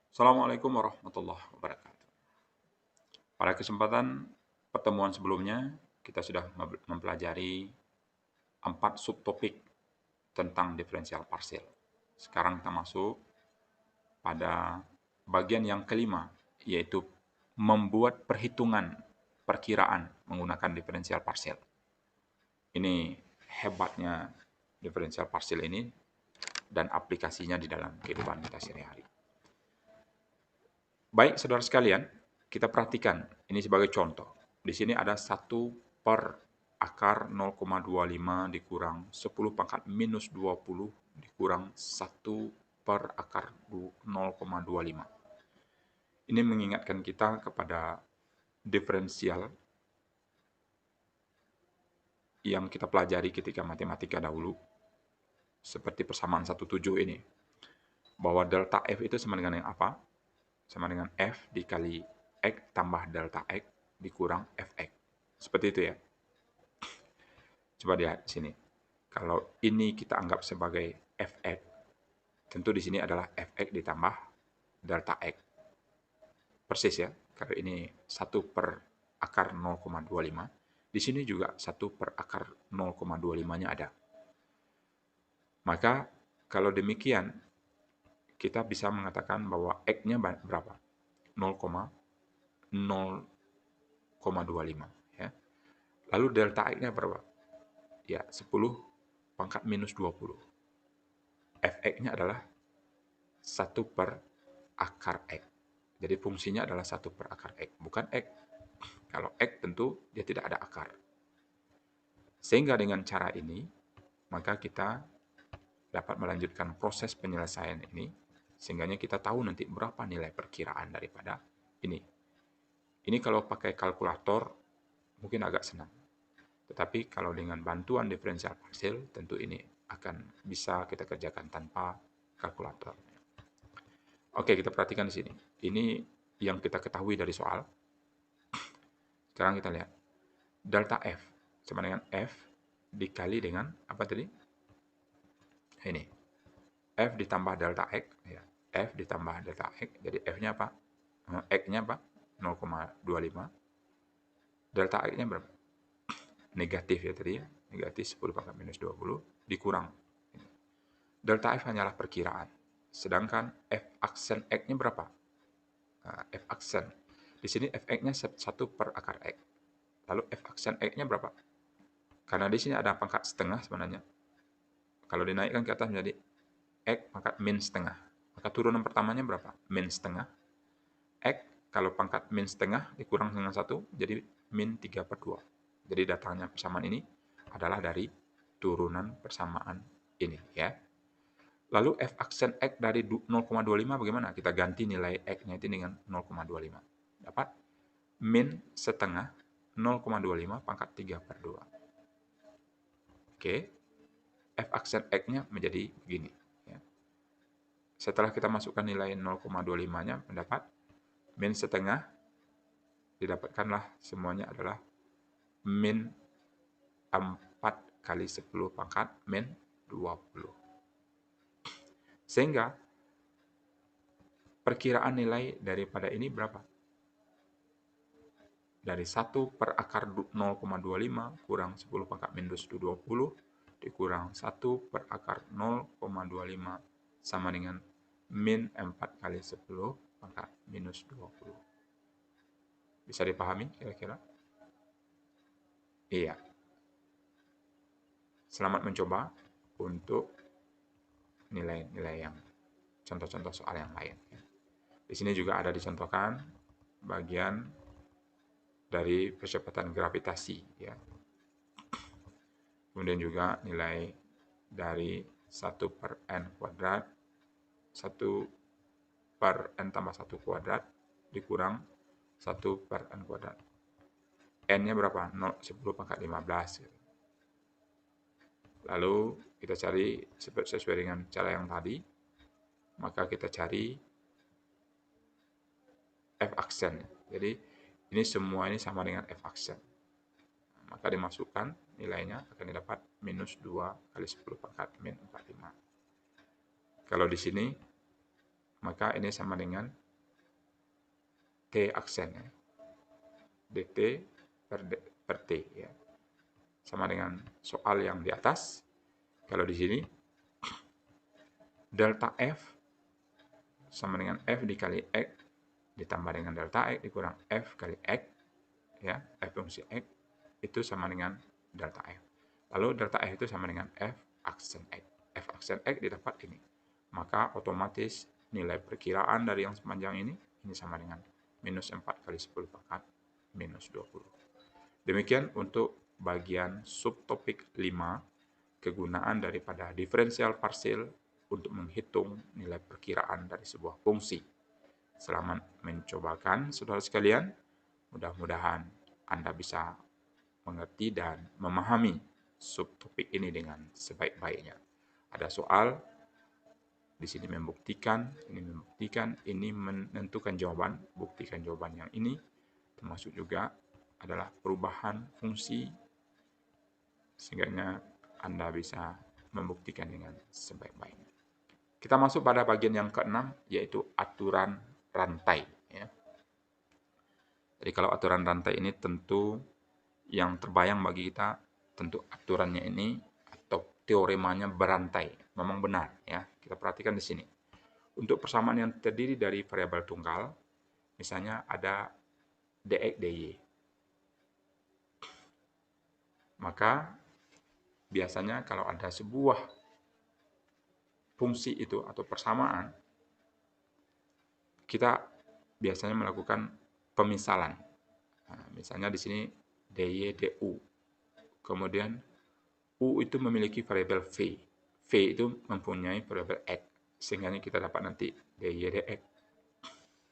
Assalamualaikum warahmatullahi wabarakatuh. Pada kesempatan pertemuan sebelumnya, kita sudah mempelajari 4 subtopik tentang diferensial parsial. Sekarang kita masuk pada bagian yang kelima, yaitu membuat perhitungan perkiraan menggunakan diferensial parsial. Ini hebatnya diferensial parsial ini dan aplikasinya di dalam kehidupan kita sehari-hari. Baik, saudara sekalian, kita perhatikan ini sebagai contoh. Di sini ada 1 per akar 0,25 dikurang 10 pangkat minus 20 dikurang 1 per akar 0,25. Ini mengingatkan kita kepada diferensial yang kita pelajari ketika matematika dahulu, seperti persamaan 17 ini, bahwa delta F itu sama dengan yang apa? Sama dengan F dikali X tambah delta X dikurang Fx. Seperti itu ya. Coba lihat di sini. Kalau ini kita anggap sebagai Fx, tentu di sini adalah Fx ditambah delta X. Persis ya. Kalau ini 1 per akar 0,25, di sini juga 1 per akar 0,25-nya ada. Maka kalau demikian, kita bisa mengatakan bahwa X-nya berapa? 0,0,25 ya. Lalu delta X-nya berapa? Ya, 10 pangkat minus 20. Fx-nya adalah 1 per akar X. Jadi fungsinya adalah 1 per akar X, bukan X. Kalau X tentu dia tidak ada akar. Sehingga dengan cara ini, maka kita dapat melanjutkan proses penyelesaian ini, sehingga kita tahu nanti berapa nilai perkiraan daripada ini. Ini kalau pakai kalkulator, mungkin agak senang. Tetapi kalau dengan bantuan diferensial parsial, tentu ini akan bisa kita kerjakan tanpa kalkulator. Oke, kita perhatikan di sini. Ini yang kita ketahui dari soal. Sekarang kita lihat. Delta F sama dengan F dikali dengan apa tadi? Ini. F ditambah delta X. Ya. F ditambah delta X. Jadi F-nya apa? X-nya apa? 0,25. Delta X-nya berapa? Negatif ya tadi ya. Negatif 10 pangkat minus 20 dikurang. Delta F hanyalah perkiraan. Sedangkan F aksen X-nya berapa? F aksen. Di sini Fx-nya 1 per akar X. Lalu F aksen X-nya berapa? Karena di sini ada pangkat setengah sebenarnya. Kalau dinaikkan ke atas menjadi X pangkat min setengah. Maka turunan pertamanya berapa? Min setengah. X kalau pangkat min setengah dikurang dengan 1, jadi min 3 per 2. Jadi datangnya persamaan ini adalah dari turunan persamaan ini ya. Lalu F aksen X dari 0,25 bagaimana? Kita ganti nilai X-nya itu dengan 0,25. Dapat min setengah 0,25 pangkat 3 per 2. Oke. F aksen X-nya menjadi begini. Ya. Setelah kita masukkan nilai 0,25-nya, mendapat min setengah, didapatkanlah semuanya adalah min 4 kali 10 pangkat min 20. Sehingga perkiraan nilai daripada ini berapa? Dari 1 per akar 0,25 kurang 10 pangkat minus 20 dikurang 1 per akar 0,25 sama dengan min 4 kali 10 pangkat minus 20. Bisa dipahami kira-kira? Iya. Selamat mencoba untuk nilai-nilai yang contoh-contoh soal yang lain. Di sini juga ada dicontohkan bagian dari percepatan gravitasi ya. Kemudian juga nilai dari 1 per n kuadrat, 1 per n tambah 1 kuadrat dikurang 1 per n kuadrat. N-nya berapa? 10 pangkat 15. Lalu kita cari sesuai dengan cara yang tadi, maka kita cari F aksen. Jadi ini semua ini sama dengan F aksen. Maka dimasukkan nilainya akan didapat minus 2 kali 10 pangkat min 45. Kalau di sini maka ini sama dengan T aksen ya. dt per T ya. Sama dengan soal yang di atas. Kalau di sini delta F sama dengan F dikali X ditambah dengan delta X dikurang F kali X ya, F fungsi X itu sama dengan delta F. Lalu delta F itu sama dengan F aksen X. F aksen X didapat ini. Maka otomatis nilai perkiraan dari yang sepanjang ini sama dengan minus 4 kali 10 pangkat minus 20. Demikian untuk bagian subtopik 5, kegunaan daripada diferensial parsil untuk menghitung nilai perkiraan dari sebuah fungsi. Selamat mencobakan, saudara sekalian. Mudah-mudahan Anda bisa mengerti dan memahami subtopik ini dengan sebaik-baiknya. Ada soal di sini membuktikan, ini menentukan jawaban, buktikan jawaban yang ini, termasuk juga adalah perubahan fungsi, sehingga Anda bisa membuktikan dengan sebaik-baiknya. Kita masuk pada bagian yang keenam, yaitu aturan rantai. Ya. Jadi kalau aturan rantai ini tentu yang terbayang bagi kita, tentu aturannya ini atau teoremanya berantai. Memang benar ya. Kita perhatikan di sini. Untuk persamaan yang terdiri dari variabel tunggal, misalnya ada dx dy. Maka biasanya kalau ada sebuah fungsi itu atau persamaan, kita biasanya melakukan pemisalan. Nah, misalnya di sini dy du. Kemudian u itu memiliki variabel v. V itu mempunyai variabel x, sehingga kita dapat nanti dy dx.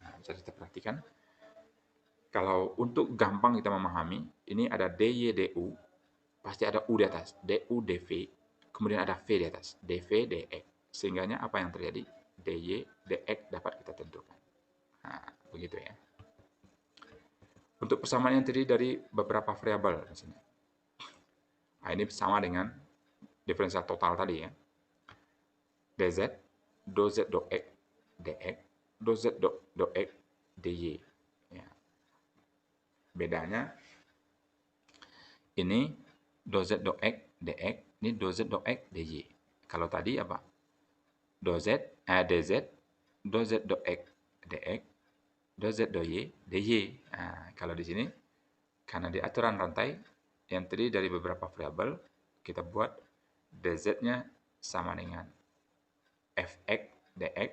Nah, bisa kita perhatikan. Kalau untuk gampang kita memahami, ini ada dy du, pasti ada u di atas, du dv, kemudian ada v di atas, dv dx. Sehingga apa yang terjadi? dy dx dapat kita tentukan. Nah, begitu ya. Untuk persamaan yang terdiri dari beberapa variabel misalnya. Nah, ini sama dengan diferensial total tadi ya. dz, dz dx, dx, dz dx, dy. Ya. Bedanya ini dz dx, dx, ini dz dx, dy. Kalau tadi apa? dz, dz, dz dx, dx, dz dy, dy. Nah, kalau di sini, karena di aturan rantai, yang terdiri dari beberapa variabel, kita buat dz-nya sama dengan fx, dx,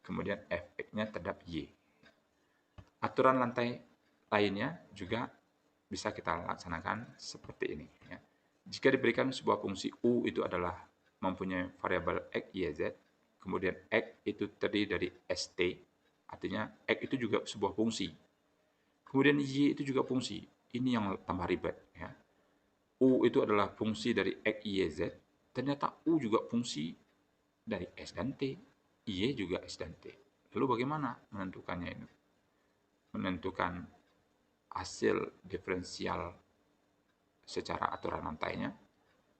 kemudian fx-nya terhadap y. Aturan rantai lainnya juga bisa kita laksanakan seperti ini. Ya. Jika diberikan sebuah fungsi u itu adalah mempunyai variabel x, y, z, kemudian x itu terdiri dari st, artinya x itu juga sebuah fungsi. Kemudian y itu juga fungsi. Ini yang tambah ribet. Ya. U itu adalah fungsi dari x, y, z. Ternyata u juga fungsi dari s dan t. Y juga s dan t. Lalu bagaimana menentukannya ini? Menentukan hasil diferensial secara aturan rantainya,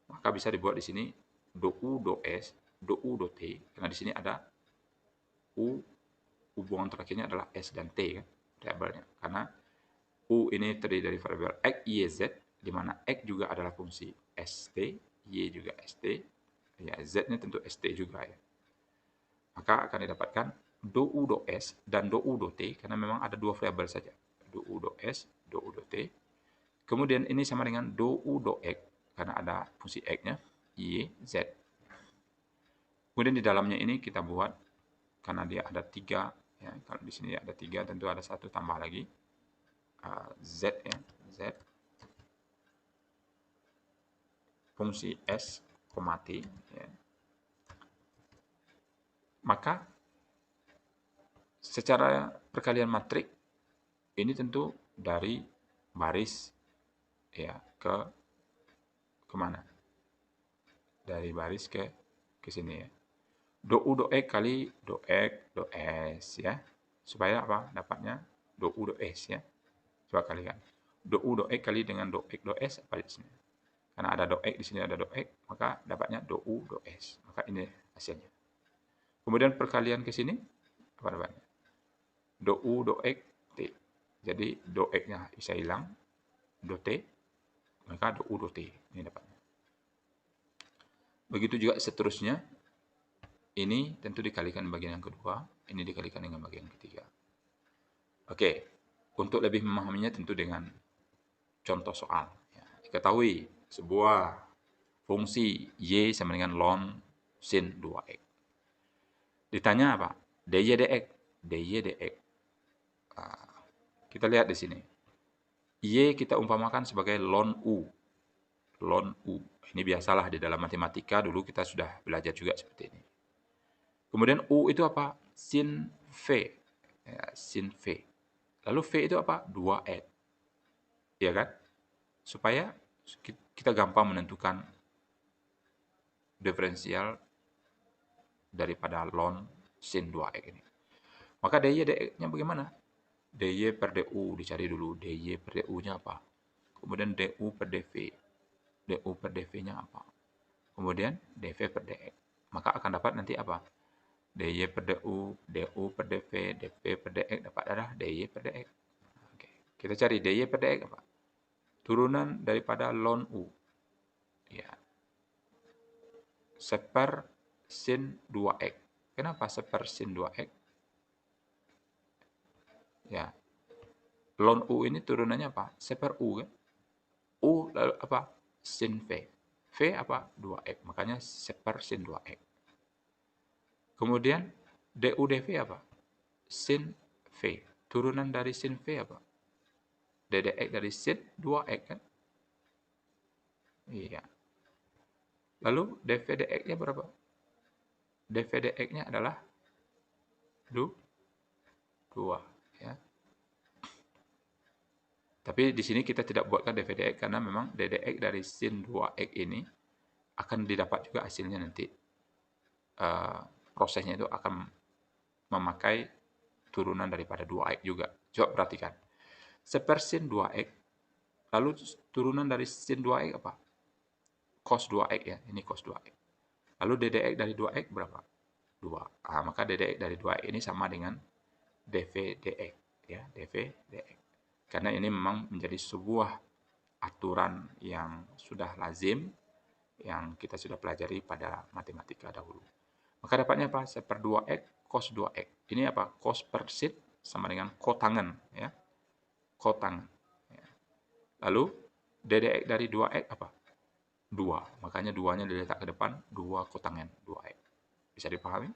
maka bisa dibuat di sini do u do s, do u do t, karena di sini ada u, hubungan terakhirnya adalah s dan t kan, variabelnya. Karena u ini terdiri dari variabel x, y, z, di mana x juga adalah fungsi st, y juga st, ya z-nya tentu st juga ya. Maka akan didapatkan do u do s dan do u do t, karena memang ada dua variabel saja, do u do s, do u do t. Kemudian ini sama dengan do u do x, karena ada fungsi x-nya, y, z. Kemudian di dalamnya ini kita buat, karena dia ada 3, ya, kalau di sini ada 3, tentu ada 1 tambah lagi, z, ya, z, fungsi s, t, ya. Maka secara perkalian matrik, ini tentu dari baris ya ke mana? Dari baris ke sini ya. Do u do x kali do x do s ya. Supaya apa? Dapatnya do u do s ya. Coba kalikan. Do u do x kali dengan do x do s apa di sini? Karena ada do x di sini ada do x, maka dapatnya do u do s. Maka ini hasilnya. Kemudian perkalian ke sini apa namanya? Do U, do X, T. Jadi do X-nya bisa hilang, do T, maka do U, do T. Ini dapatnya. Begitu juga seterusnya, ini tentu dikalikan bagian yang kedua, ini dikalikan dengan bagian yang ketiga. Oke, untuk lebih memahaminya tentu dengan contoh soal. Ya, diketahui sebuah fungsi Y sama dengan ln sin 2X. Ditanya apa? dy dx. dy dx. Kita lihat di sini. Y kita umpamakan sebagai ln U. Ln U. Ini biasalah di dalam matematika, dulu kita sudah belajar juga seperti ini. Kemudian U itu apa? Sin V. Ya, sin V. Lalu V itu apa? 2X. Ya kan? Supaya kita gampang menentukan diferensial daripada ln sin 2X ini. Maka dy dx-nya bagaimana? dy per du dicari dulu. dy per du-nya apa? Kemudian du per dv. du per dv-nya apa? Kemudian dv per dx. Maka akan dapat nanti apa? dy per du, du per dv, dv per dx dapat adalah dy per dx. Oke. Kita cari dy per dx apa? Turunan daripada ln u. Ya. Seper sin 2x. Kenapa seper sin 2x? Ya. Ln u ini turunannya apa? Seper u kan? U lalu apa? Sin V. V apa? 2x. Makanya seper sin 2x. Kemudian du dv apa? Sin V. Turunan dari sin V apa? ddx dari sin 2x kan? Iya. Lalu dv dx-nya berapa? dv dx-nya adalah 2. Ya. Tapi di sini kita tidak buatkan dv dx karena memang ddx dari sin 2x ini akan didapat juga hasilnya nanti. Prosesnya itu akan memakai turunan daripada 2x juga. Coba perhatikan. Seper sin 2x, lalu turunan dari sin 2x apa? Cos 2x ya, ini cos 2x. Lalu ddx dari 2x berapa? 2. Maka ddx dari 2x ini sama dengan dv dx. Ya, dv dx. Karena ini memang menjadi sebuah aturan yang sudah lazim, yang kita sudah pelajari pada matematika dahulu. Maka dapatnya apa? Seper 2x cos 2x. Ini apa? Cos per sin sama dengan kotangen. Ya. Kotangen. Ya. Lalu, ddx dari 2x apa? 2. Makanya 2-nya diletak ke depan, 2 kotangen, 2x. Bisa dipahami?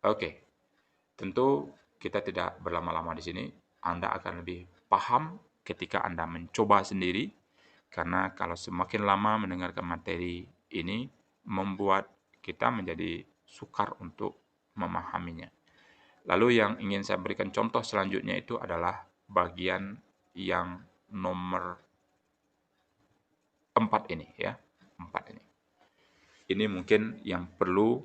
Oke. Tentu kita tidak berlama-lama di sini. Anda akan lebih paham ketika Anda mencoba sendiri. Karena kalau semakin lama mendengarkan materi ini, membuat kita menjadi sukar untuk memahaminya. Lalu yang ingin saya berikan contoh selanjutnya itu adalah bagian yang nomor 4 ini ya. 4 ini. Ini mungkin yang perlu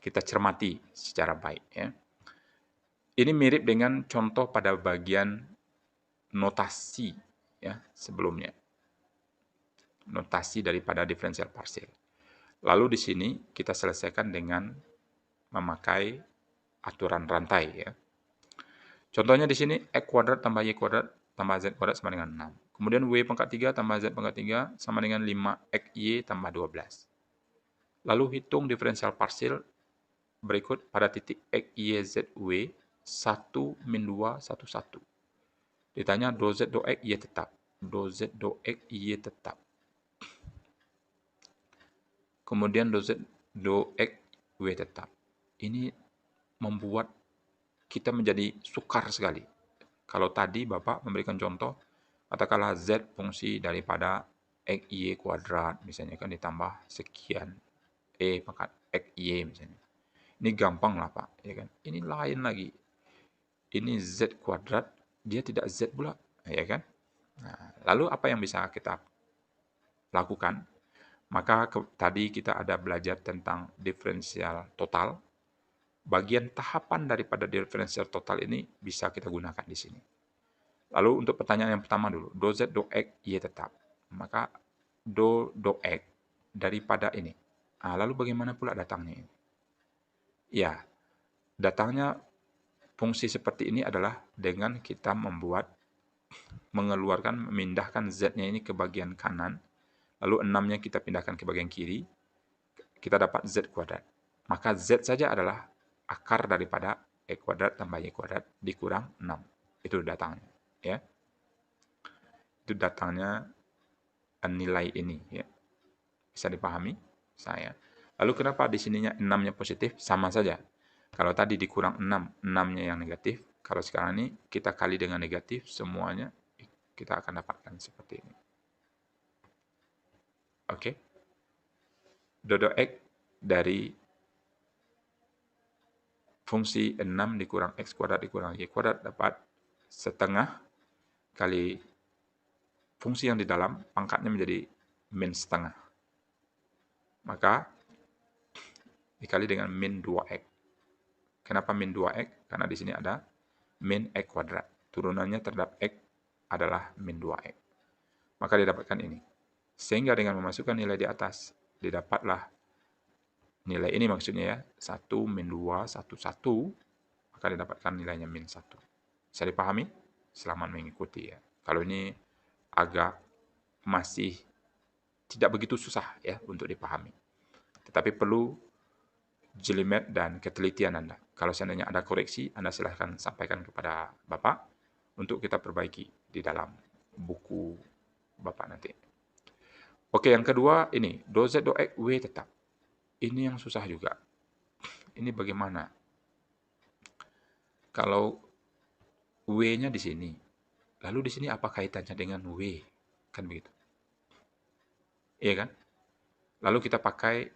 kita cermati secara baik ya. Ini mirip dengan contoh pada bagian notasi ya sebelumnya. Notasi daripada diferensial parsial. Lalu di sini kita selesaikan dengan memakai aturan rantai ya. Contohnya di sini x kuadrat tambah y kuadrat tambah z kuadrat sama dengan 6. Kemudian w pangkat 3 tambah z pangkat 3 sama dengan 5xy tambah 12. Lalu hitung diferensial parsial berikut pada titik x, y, z, w 1 min 2 1 1. Ditanya do z do x y tetap. Do z do x y tetap. Kemudian do z do x w tetap. Ini membuat kita menjadi sukar sekali. Kalau tadi Bapak memberikan contoh, katakanlah z fungsi daripada x y kuadrat, misalnya kan ditambah sekian e pangkat x y misalnya. Ini gampang lah Pak, ya kan? Ini lain lagi. Ini z kuadrat, dia tidak z pula, ya kan? Nah, lalu apa yang bisa kita lakukan? Maka tadi kita ada belajar tentang diferensial total. Bagian tahapan daripada diferensial total ini bisa kita gunakan di sini. Lalu untuk pertanyaan yang pertama dulu, do z do x y tetap. Maka do x daripada ini. Lalu bagaimana pula datangnya ini? Ya, datangnya fungsi seperti ini adalah dengan kita memindahkan Z-nya ini ke bagian kanan, lalu 6-nya kita pindahkan ke bagian kiri, kita dapat Z kuadrat. Maka Z saja adalah akar daripada E kuadrat tambah Y kuadrat dikurang 6. Itu datangnya. Ya. Itu datangnya nilai ini. Ya. Bisa dipahami saya. Lalu kenapa di sininya 6-nya positif? Sama saja. Kalau tadi dikurang 6, 6-nya yang negatif. Kalau sekarang ini kita kali dengan negatif, semuanya kita akan dapatkan seperti ini. Oke. Dodo X dari fungsi 6 dikurang X kuadrat dikurang Y kuadrat dapat setengah kali fungsi yang di dalam, pangkatnya menjadi min setengah. Maka dikali dengan min 2X. Kenapa min 2X? Karena di sini ada min X kuadrat. Turunannya terhadap X adalah min 2X. Maka didapatkan ini. Sehingga dengan memasukkan nilai di atas, didapatlah nilai ini maksudnya ya, 1 min 2, 1, 1, maka didapatkan nilainya min 1. Bisa dipahami? Selamat mengikuti ya. Kalau ini agak masih tidak begitu susah ya untuk dipahami. Tetapi perlu jelimet dan ketelitian Anda. Kalau seandainya ada koreksi, Anda silahkan sampaikan kepada Bapak untuk kita perbaiki di dalam buku Bapak nanti. Oke, yang kedua ini, do Z, do X, W tetap. Ini yang susah juga. Ini bagaimana? Kalau W-nya di sini, lalu di sini apa kaitannya dengan W? Kan begitu. Iya kan? Lalu kita pakai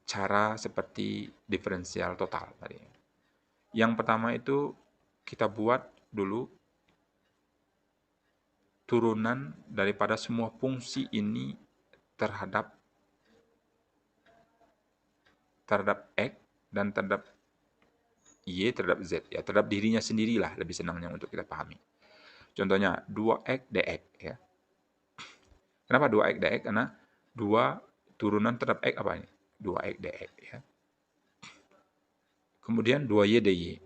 cara seperti diferensial total tadi. Yang pertama itu kita buat dulu turunan daripada semua fungsi ini terhadap X dan terhadap Y terhadap Z. Ya, terhadap dirinya sendirilah lebih senangnya untuk kita pahami. Contohnya 2X dx ya. Kenapa 2X dx? Karena 2 turunan terhadap X apa ini? 2X dx ya. Kemudian 2Y dy.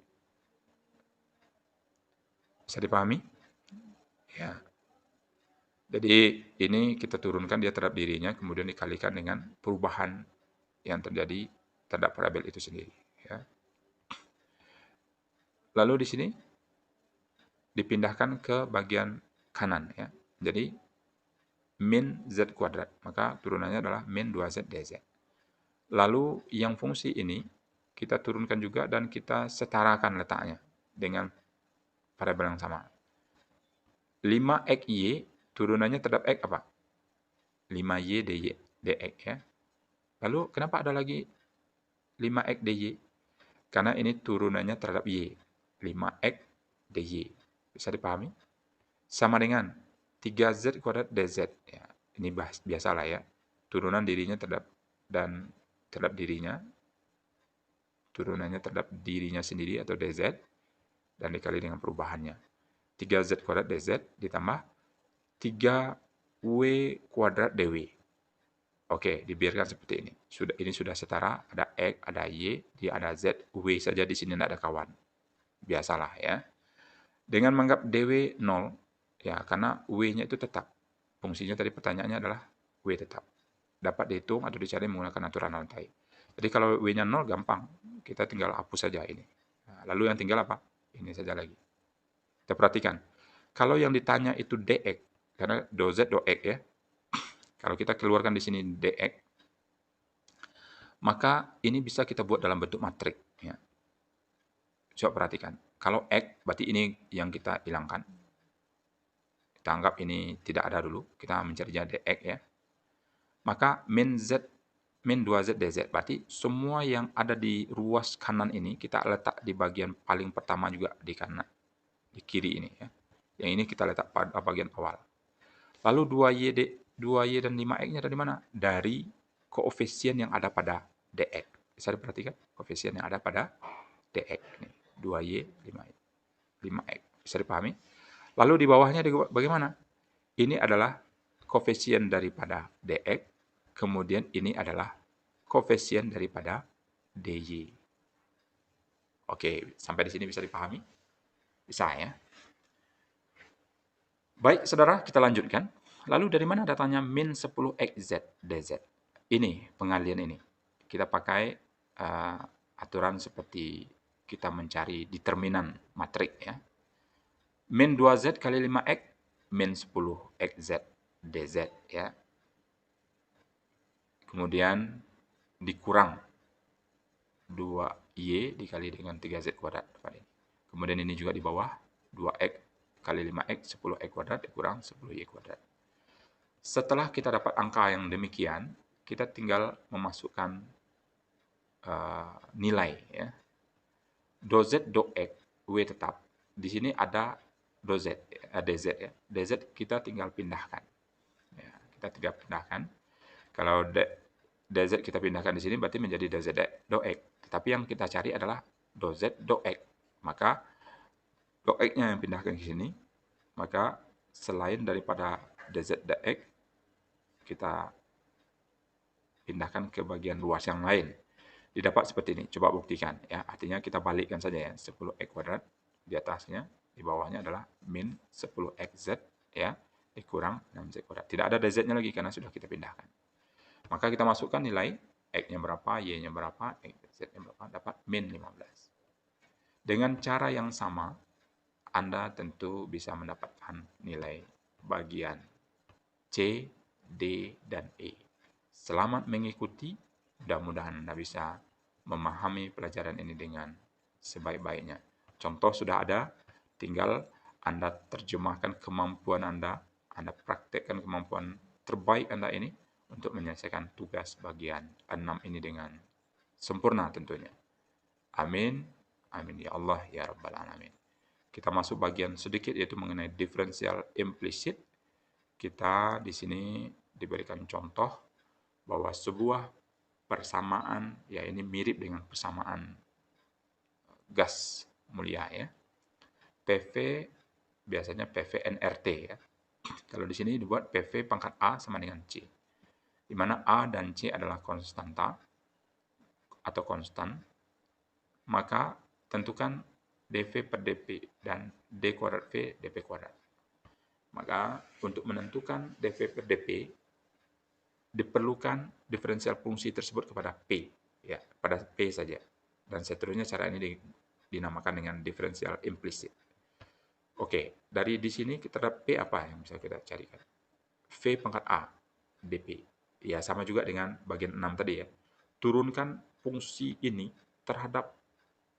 Bisa dipahami? Ya. Jadi ini kita turunkan dia terhadap dirinya, kemudian dikalikan dengan perubahan yang terjadi terhadap variabel itu sendiri. Ya. Lalu di sini dipindahkan ke bagian kanan. Ya. Jadi min Z kuadrat, maka turunannya adalah min 2Z dz. Lalu yang fungsi ini kita turunkan juga dan kita setarakan letaknya dengan variabel yang sama. 5XY turunannya terhadap X apa? 5Y dx ya. Lalu kenapa ada lagi 5X dy? Karena ini turunannya terhadap Y. 5X dy. Bisa dipahami? Sama dengan 3Z kuadrat dz. Ya, ini biasalah ya. Turunan dirinya terhadap dirinya. Turunannya terhadap dirinya sendiri atau dz. Dan dikali dengan perubahannya. 3Z kuadrat dz ditambah 3W kuadrat dw. Oke, dibiarkan seperti ini. Ini sudah setara, ada X, ada Y, dia ada Z, W saja di sini tidak ada kawan. Biasalah ya. Dengan menganggap DW 0, ya karena W-nya itu tetap. Fungsinya tadi pertanyaannya adalah W tetap. Dapat dihitung atau dicari menggunakan aturan rantai. Jadi kalau W-nya 0 gampang, kita tinggal hapus saja ini. Nah, lalu yang tinggal apa? Ini saja lagi. Kita perhatikan. Kalau yang ditanya itu DX, karena do Z, do X ya. Kalau kita keluarkan di sini DX, maka ini bisa kita buat dalam bentuk matrik. Ya. Coba perhatikan. Kalau X, berarti ini yang kita hilangkan. Kita anggap ini tidak ada dulu. Kita mencarinya DX ya. Maka min 2Z dz. Berarti semua yang ada di ruas kanan ini, kita letak di bagian paling pertama juga di kanan. Di kiri ini ya. Yang ini kita letak pada bagian awal. Lalu 2Y dan 5X-nya dari mana? Dari koefisien yang ada pada dx. Bisa diperhatikan? Koefisien yang ada pada dx. Nih, 2Y, 5X. Bisa dipahami? Lalu di bawahnya bagaimana? Ini adalah koefisien daripada dx. Kemudian ini adalah koefisien daripada DY. Oke, sampai di sini bisa dipahami? Bisa ya? Baik, saudara, kita lanjutkan. Lalu dari mana datangnya min 10xz dz? Ini, pengalian ini. Kita pakai aturan seperti kita mencari determinan matrik ya. Min 2z kali 5x, min 10xz dz ya. Kemudian dikurang 2y dikali dengan 3z kuadrat. Kemudian ini juga di bawah 2x kali 5x 10x kuadrat dikurang 10y kuadrat. Setelah kita dapat angka yang demikian, kita tinggal memasukkan nilai ya. Do z do x w tetap. Di sini ada do z, dz ya. Dz kita tinggal pindahkan. Ya, kita tinggal pindahkan. Kalau dz kita pindahkan di sini berarti menjadi dz do x. Tetapi yang kita cari adalah do z do x. Maka do x-nya yang pindahkan ke sini. Maka selain daripada dz dx, kita pindahkan ke bagian luas yang lain. Didapat seperti ini. Coba buktikan ya. Artinya kita balikkan saja ya. 10x kuadrat di atasnya, di bawahnya adalah min 10xz ya dikurang 6z kuadrat. Tidak ada dz-nya lagi karena sudah kita pindahkan. Maka kita masukkan nilai x-nya berapa, y-nya berapa, z-nya berapa, dapat min 15. Dengan cara yang sama, Anda tentu bisa mendapatkan nilai bagian C, D, dan E. Selamat mengikuti. Mudah-mudahan Anda bisa memahami pelajaran ini dengan sebaik-baiknya. Contoh sudah ada, tinggal Anda terjemahkan kemampuan Anda praktekkan kemampuan terbaik Anda ini untuk menyelesaikan tugas bagian 6 ini dengan sempurna tentunya. Amin. Amin ya Allah ya Rabbal Alamin. Kita masuk bagian sedikit yaitu mengenai diferensial implisit. Kita di sini diberikan contoh bahwa sebuah persamaan, ya ini mirip dengan persamaan gas mulia ya. PV biasanya PV nRT ya. Kalau di sini dibuat PV pangkat A sama dengan C. Di mana A dan C adalah konstanta atau konstan. Maka tentukan dV per dP dan d kuadrat V dP kuadrat. Maka untuk menentukan dV per dP diperlukan diferensial fungsi tersebut kepada P, ya, pada P saja. Dan seterusnya cara ini dinamakan dengan diferensial implisit. Oke, dari di sini terhadap P apa yang bisa kita carikan? V pangkat A, dP. Ya, sama juga dengan bagian 6 tadi ya. Turunkan fungsi ini terhadap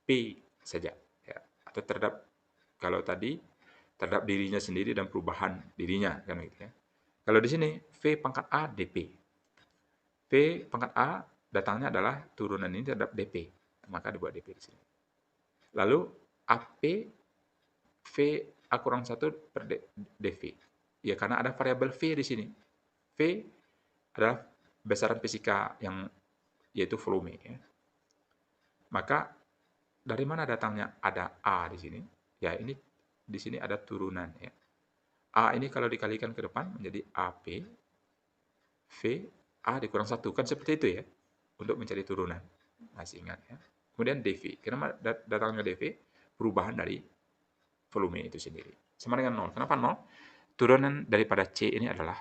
P saja. Ya. Atau terhadap, kalau tadi, terhadap dirinya sendiri dan perubahan dirinya. Kan gitu ya. Kalau di sini, V pangkat A, dP. P pangkat A datangnya adalah turunan ini terhadap dP. Maka dibuat dP di sini. Lalu AP V A kurang 1 per dV. Ya, karena ada variabel V di sini. V adalah besaran fisika yang yaitu volume. Ya. Maka dari mana datangnya ada A di sini? Ya, ini di sini ada turunan. Ya. A ini kalau dikalikan ke depan menjadi AP V A dikurang 1. Kan seperti itu ya, untuk mencari turunan. Masih ingat ya. Kemudian dV. Kenapa datangnya dV? Perubahan dari volume itu sendiri. Sama dengan 0. Kenapa 0? Turunan daripada C ini adalah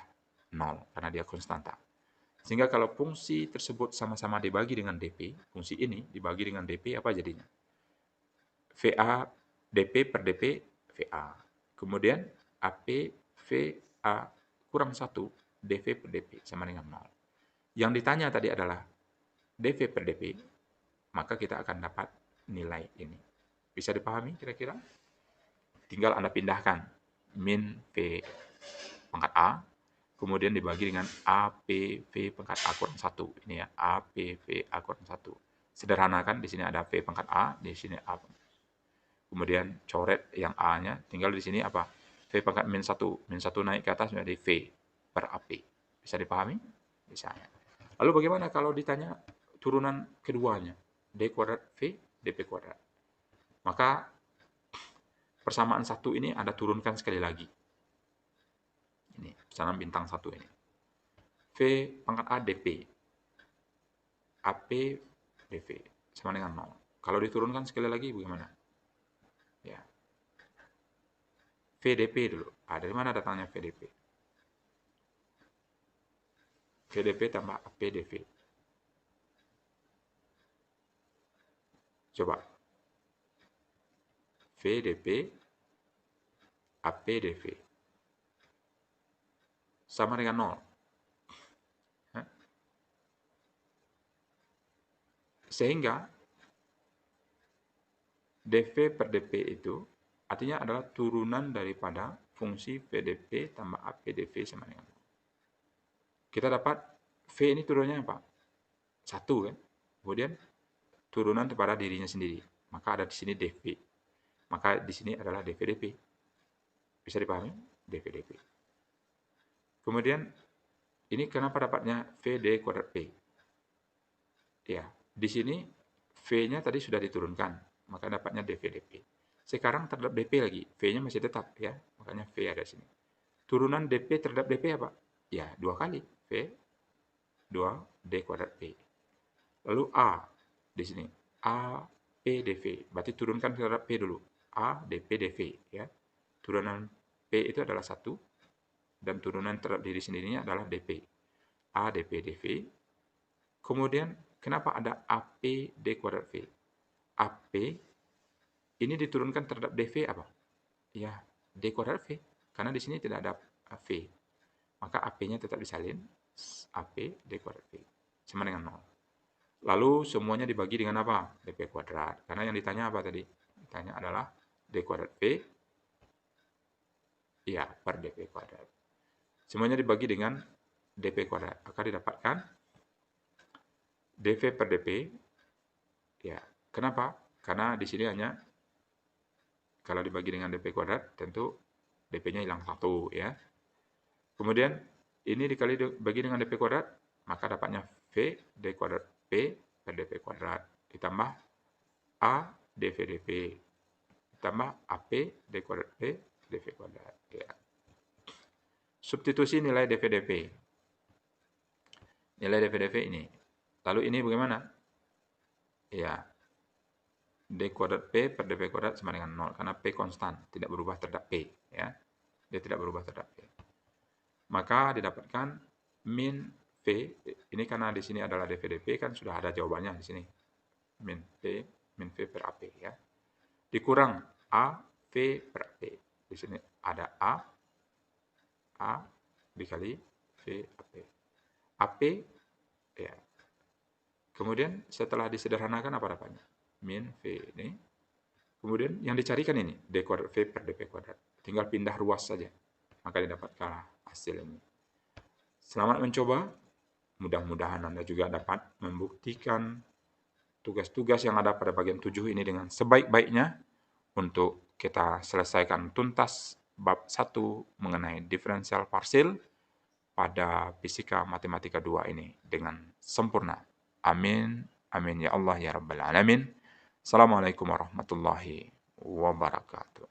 0, karena dia konstanta. Sehingga kalau fungsi tersebut sama-sama dibagi dengan dP, fungsi ini dibagi dengan dP, apa jadinya? VA dP per dP, VA. Kemudian AP VA kurang 1, dV per dP, sama dengan 0. Yang ditanya tadi adalah dV per dP, maka kita akan dapat nilai ini. Bisa dipahami kira-kira? Tinggal Anda pindahkan min V pangkat A, kemudian dibagi dengan APV pangkat A kurang 1. Ini ya, APV A kurang 1. Sederhanakan, di sini ada V pangkat A, di sini A. Kemudian coret yang A-nya, tinggal di sini apa? V pangkat min 1. Min 1 naik ke atas menjadi V per AP. Bisa dipahami? Bisa ya. Lalu bagaimana kalau ditanya turunan keduanya? D kuadrat V, dP kuadrat. Maka persamaan 1 ini Anda turunkan sekali lagi. Ini, pesanan bintang 1 ini. V pangkat A, dP. AP, dV. sama dengan 0. Kalau diturunkan sekali lagi bagaimana? Ya. VDP dulu. Dari mana datangnya VDP? VDP tambah APDV. Coba. VDP APDV. Sama dengan 0. Sehingga DV per DP itu artinya adalah turunan daripada fungsi VDP tambah APDV sama dengan 0. Kita dapat V ini turunannya apa? 1 kan? Kemudian turunan kepada dirinya sendiri. Maka ada di sini DV. Maka di sini adalah DV-DP. Bisa dipahami? DV-DP. Kemudian ini kenapa dapatnya VD kuadrat P? Ya, di sini V-nya tadi sudah diturunkan, maka dapatnya DV-DP. Sekarang terhadap DP lagi, V-nya masih tetap ya, makanya V ada di sini. Turunan DP terhadap DP apa? Ya, 2 kali. V 2D kuadrat P. Lalu A di sini. A, P, DV. Berarti turunkan terhadap P dulu. A, DP, DV. Ya. Turunan P itu adalah 1. Dan turunan terhadap diri sendirinya adalah DP. A, DP, DV. Kemudian, kenapa ada AP, D kuadrat V? AP ini diturunkan terhadap DV apa? Ya, D kuadrat V. Karena di sini tidak ada V. Maka AP-nya tetap disalin. AP, D kuadrat V. Sama dengan 0. Lalu semuanya dibagi dengan apa? DP kuadrat. Karena yang ditanya apa tadi? Ditanya adalah D kuadrat V. Ya, per DP kuadrat. Semuanya dibagi dengan DP kuadrat. Maka didapatkan DV per DP. Ya, kenapa? Karena di sini hanya kalau dibagi dengan DP kuadrat, tentu DP-nya hilang 1 ya. Kemudian ini dikali bagi dengan DP kuadrat, maka dapatnya V D kuadrat P per DP kuadrat ditambah A DV DP ditambah AP D kuadrat P DV kuadrat. Ya. Substitusi nilai DV DP. Nilai DV DP ini. Lalu ini bagaimana? Ya, D kuadrat P per DP kuadrat sama dengan 0. Karena P konstan, tidak berubah terhadap P. Ya. Dia tidak berubah terhadap P. Maka didapatkan min V, ini karena di sini adalah DV/DP kan sudah ada jawabannya di sini. Min V per AP ya. Dikurang A, V per AP. Di sini ada A dikali V AP. AP ya. Kemudian setelah disederhanakan apa dapatnya? Min V ini. Kemudian yang dicarikan ini D kuadrat V per DP kuadrat. Tinggal pindah ruas saja. Maka didapatkan hasil ini. Selamat mencoba. Mudah-mudahan Anda juga dapat membuktikan tugas-tugas yang ada pada bagian 7 ini dengan sebaik-baiknya untuk kita selesaikan tuntas bab 1 mengenai diferensial parsil pada Fisika Matematika 2 ini dengan sempurna. Amin. Amin ya Allah ya Rabbal Alamin. Assalamualaikum warahmatullahi wabarakatuh.